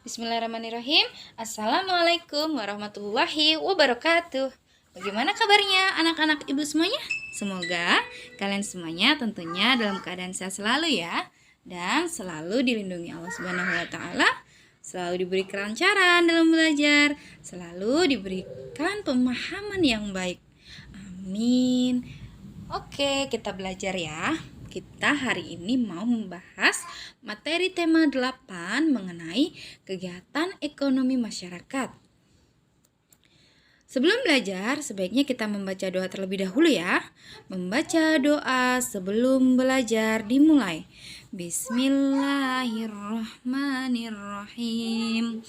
Bismillahirrahmanirrahim. Assalamualaikum warahmatullahi wabarakatuh. Bagaimana kabarnya anak-anak ibu semuanya? Semoga kalian semuanya tentunya dalam keadaan sehat selalu ya, dan selalu dilindungi Allah Subhanahu wa taala, selalu diberi kelancaran dalam belajar, selalu diberikan pemahaman yang baik. Amin. Oke, kita belajar ya. Kita hari ini mau membahas materi tema 8 mengenai kegiatan ekonomi masyarakat. Sebelum belajar, sebaiknya kita membaca doa terlebih dahulu ya. Membaca doa sebelum belajar dimulai. Bismillahirrahmanirrahim.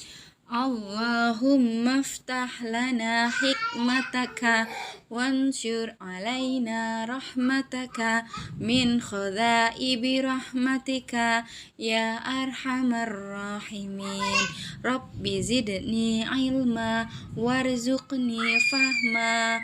Allahumma ftah lana hikmataka wansyur alaina rahmataka min khadaibi rahmatika ya arhamar rahimin. Rabbi zidni ilma warzuqni fahma.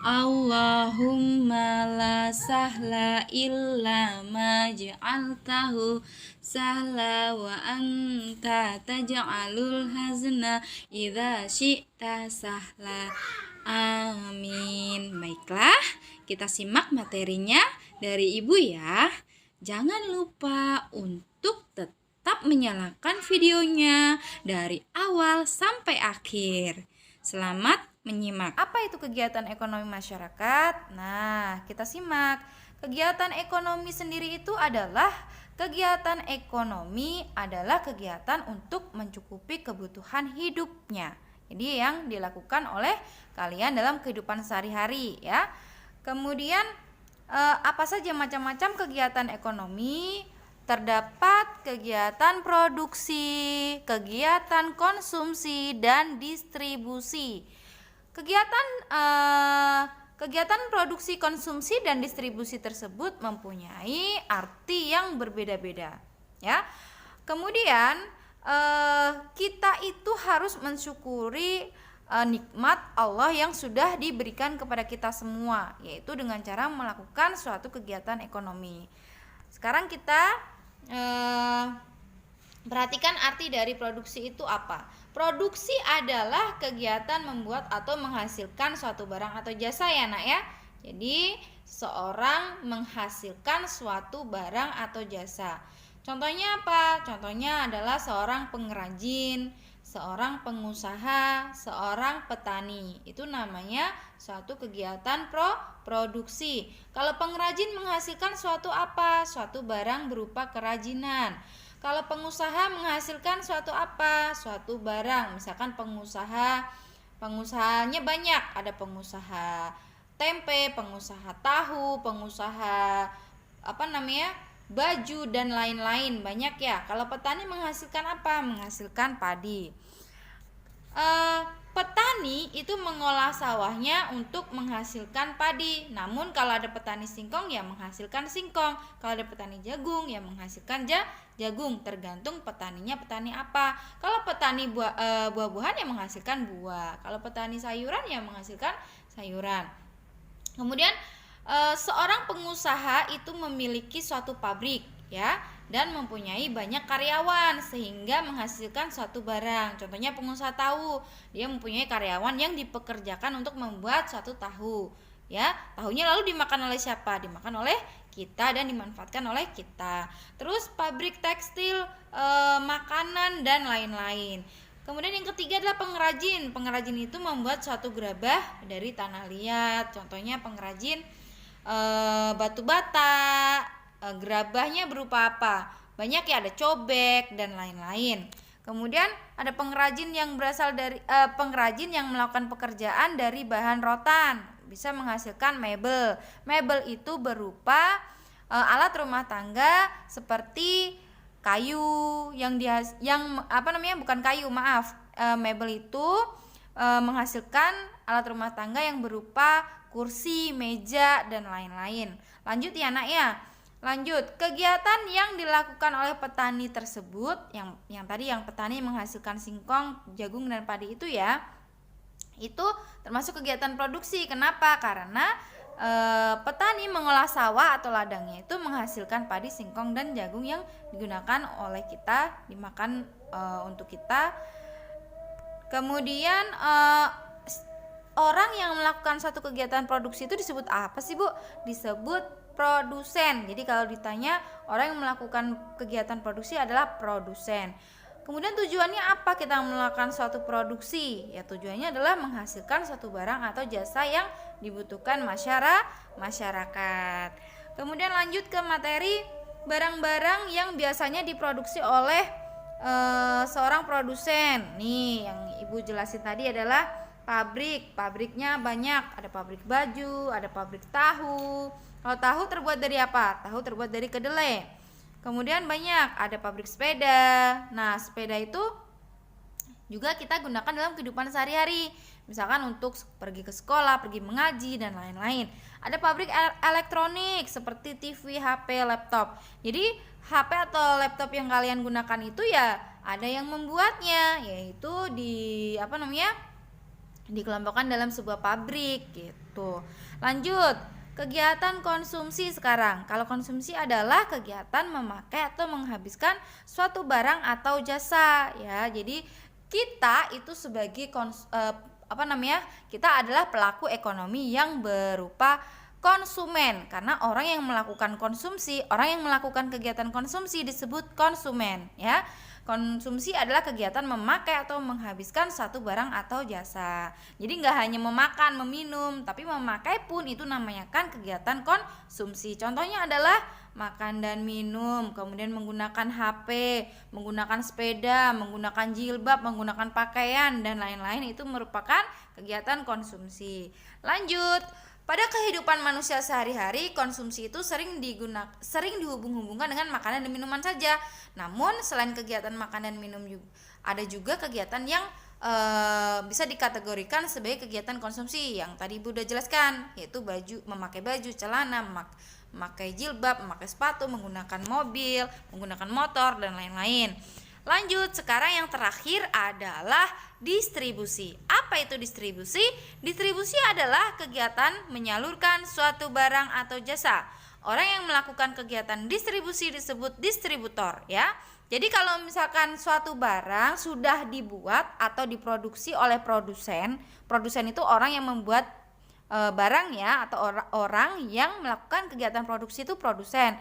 Allahumma la sahla illa ma ja'altahu sahla wa anta taj'alul hazna idza syi'ta sahla. Amin. Baiklah, kita simak materinya dari Ibu ya. Jangan lupa untuk tetap menyalakan videonya dari awal sampai akhir. Selamat menyimak. Apa itu kegiatan ekonomi masyarakat? Nah, kita simak. Kegiatan ekonomi sendiri itu adalah kegiatan untuk mencukupi kebutuhan hidupnya. Jadi yang dilakukan oleh kalian dalam kehidupan sehari-hari ya. Kemudian apa saja macam-macam kegiatan ekonomi? Terdapat kegiatan produksi, kegiatan konsumsi, dan distribusi. Kegiatan produksi, konsumsi, dan distribusi tersebut mempunyai arti yang berbeda-beda ya. Kemudian kita itu harus mensyukuri nikmat Allah yang sudah diberikan kepada kita semua, yaitu dengan cara melakukan suatu kegiatan ekonomi. Sekarang kita perhatikan arti dari produksi itu apa. Produksi adalah kegiatan membuat atau menghasilkan suatu barang atau jasa ya nak ya. Jadi seorang menghasilkan suatu barang atau jasa. Contohnya apa? Contohnya adalah seorang pengrajin, seorang pengusaha, seorang petani. Itu namanya suatu kegiatan produksi. Kalau pengrajin menghasilkan suatu apa? Suatu barang berupa kerajinan. Kalau pengusaha menghasilkan suatu apa? Suatu barang. Misalkan pengusahanya banyak. Ada pengusaha tempe, pengusaha tahu, pengusaha baju dan lain-lain, banyak ya. Kalau petani menghasilkan apa? Menghasilkan padi. Petani itu mengolah sawahnya untuk menghasilkan padi. Namun kalau ada petani singkong ya menghasilkan singkong. Kalau ada petani jagung ya menghasilkan jagung. Tergantung petaninya petani apa. Kalau petani buah-buahan ya menghasilkan buah. Kalau petani sayuran ya menghasilkan sayuran. Kemudian seorang pengusaha itu memiliki suatu pabrik ya, dan mempunyai banyak karyawan sehingga menghasilkan suatu barang. Contohnya pengusaha tahu, dia mempunyai karyawan yang dipekerjakan untuk membuat suatu tahu ya. Tahunya lalu dimakan oleh siapa? Dimakan oleh kita dan dimanfaatkan oleh kita. Terus pabrik tekstil, makanan dan lain-lain. Kemudian yang ketiga adalah pengrajin. Pengrajin itu membuat suatu gerabah dari tanah liat. Contohnya pengrajin batu bata. Gerabahnya berupa apa? Banyak ya, ada cobek dan lain-lain. Kemudian ada pengrajin yang melakukan pekerjaan dari bahan rotan, bisa menghasilkan mebel. Mebel itu berupa alat rumah tangga seperti kayu mebel itu menghasilkan alat rumah tangga yang berupa kursi, meja dan lain-lain. Lanjut ya nak ya. Lanjut, kegiatan yang dilakukan oleh petani tersebut yang tadi yang petani menghasilkan singkong, jagung dan padi itu ya. Itu termasuk kegiatan produksi. Kenapa? Karena petani mengolah sawah atau ladangnya itu menghasilkan padi, singkong, dan jagung yang digunakan oleh kita dimakan untuk kita. Kemudian orang yang melakukan satu kegiatan produksi itu disebut apa sih, Bu? Disebut produsen. Jadi kalau ditanya orang yang melakukan kegiatan produksi adalah produsen. Kemudian tujuannya apa kita melakukan suatu produksi? Ya tujuannya adalah menghasilkan suatu barang atau jasa yang dibutuhkan masyarakat. Kemudian lanjut ke materi barang-barang yang biasanya diproduksi oleh seorang produsen. Nih yang Ibu jelasin tadi adalah pabriknya banyak, ada pabrik baju, ada pabrik tahu. Kalau tahu terbuat dari apa? Tahu terbuat dari kedelai. Kemudian banyak, ada pabrik sepeda. Nah, sepeda itu juga kita gunakan dalam kehidupan sehari-hari. Misalkan untuk pergi ke sekolah, pergi mengaji, dan lain-lain. Ada pabrik elektronik seperti TV, HP, laptop. Jadi, HP atau laptop yang kalian gunakan itu ya ada yang membuatnya, yaitu dikelompokkan dalam sebuah pabrik gitu. Lanjut, kegiatan konsumsi sekarang. Kalau konsumsi adalah kegiatan memakai atau menghabiskan suatu barang atau jasa ya. Jadi kita itu sebagai kita adalah pelaku ekonomi yang berupa konsumen, karena orang yang melakukan konsumsi, orang yang melakukan kegiatan konsumsi disebut konsumen ya. Konsumsi adalah kegiatan memakai atau menghabiskan satu barang atau jasa. Jadi nggak hanya memakan, meminum, tapi memakai pun itu namanya kan kegiatan konsumsi. Contohnya adalah makan dan minum, kemudian menggunakan HP, menggunakan sepeda, menggunakan jilbab, menggunakan pakaian, dan lain-lain itu merupakan kegiatan konsumsi. Lanjut, pada kehidupan manusia sehari-hari, konsumsi itu sering dihubung-hubungkan dengan makanan dan minuman saja. Namun selain kegiatan makan dan minum ada juga kegiatan yang bisa dikategorikan sebagai kegiatan konsumsi yang tadi Ibu udah jelaskan, yaitu memakai baju, celana, memakai jilbab, memakai sepatu, menggunakan mobil, menggunakan motor, dan lain-lain. Lanjut, sekarang yang terakhir adalah distribusi. Apa itu distribusi? Distribusi adalah kegiatan menyalurkan suatu barang atau jasa. Orang yang melakukan kegiatan distribusi disebut distributor ya. Jadi kalau misalkan suatu barang sudah dibuat atau diproduksi oleh produsen itu orang yang membuat barang ya, atau orang yang melakukan kegiatan produksi itu produsen.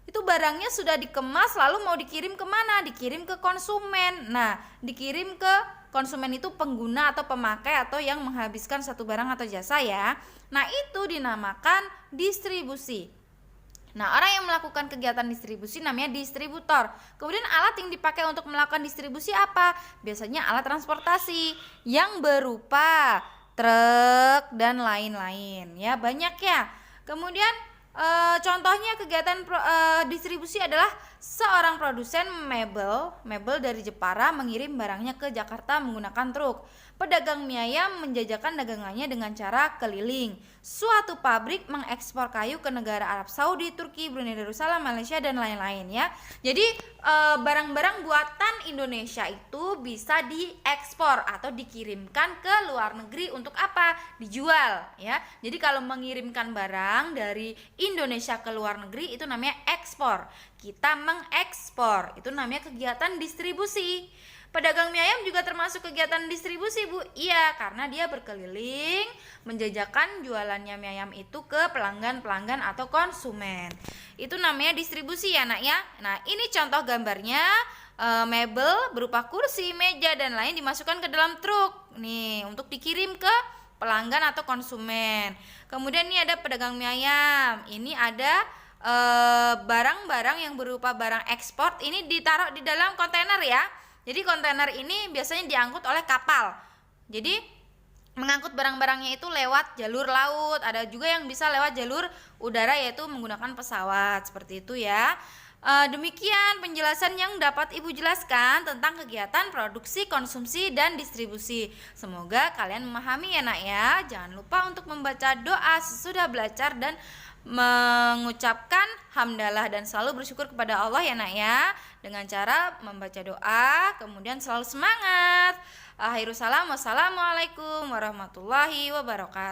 Itu barangnya sudah dikemas lalu mau dikirim kemana? Dikirim ke konsumen. Nah, dikirim ke konsumen itu pengguna atau pemakai atau yang menghabiskan satu barang atau jasa ya. Nah, itu dinamakan distribusi. Nah, orang yang melakukan kegiatan distribusi namanya distributor. Kemudian alat yang dipakai untuk melakukan distribusi apa? Biasanya alat transportasi yang berupa truk dan lain-lain ya, banyak ya. Kemudian contohnya kegiatan distribusi adalah seorang produsen mebel dari Jepara mengirim barangnya ke Jakarta menggunakan truk. Pedagang mie ayam menjajakan dagangannya dengan cara keliling. Suatu pabrik mengekspor kayu ke negara Arab Saudi, Turki, Brunei Darussalam, Malaysia, dan lain-lain ya. Jadi barang-barang buatan Indonesia itu bisa diekspor atau dikirimkan ke luar negeri untuk apa? Dijual ya. Jadi kalau mengirimkan barang dari Indonesia ke luar negeri itu namanya ekspor. Kita mengekspor, itu namanya kegiatan distribusi. Pedagang mie ayam juga termasuk kegiatan distribusi, Bu. Iya, karena dia berkeliling menjajakan jualannya mie ayam itu ke pelanggan-pelanggan atau konsumen. Itu namanya distribusi ya, Nak ya. Nah, ini contoh gambarnya mebel berupa kursi, meja, dan lain dimasukkan ke dalam truk. Nih, untuk dikirim ke pelanggan atau konsumen. Kemudian ini ada pedagang mie ayam. Ini ada barang-barang yang berupa barang ekspor. Ini ditaruh di dalam kontainer ya. Jadi kontainer ini biasanya diangkut oleh kapal. Jadi mengangkut barang-barangnya itu lewat jalur laut. Ada juga yang bisa lewat jalur udara, yaitu menggunakan pesawat. Seperti itu ya. Demikian penjelasan yang dapat Ibu jelaskan tentang kegiatan produksi, konsumsi, dan distribusi. Semoga kalian memahami ya, Nak ya. Jangan lupa untuk membaca doa sesudah belajar dan mengucapkan hamdalah dan selalu bersyukur kepada Allah ya, Nak ya, dengan cara membaca doa, kemudian selalu semangat. Akhirus salam, wassalamualaikum warahmatullahi wabarakatuh.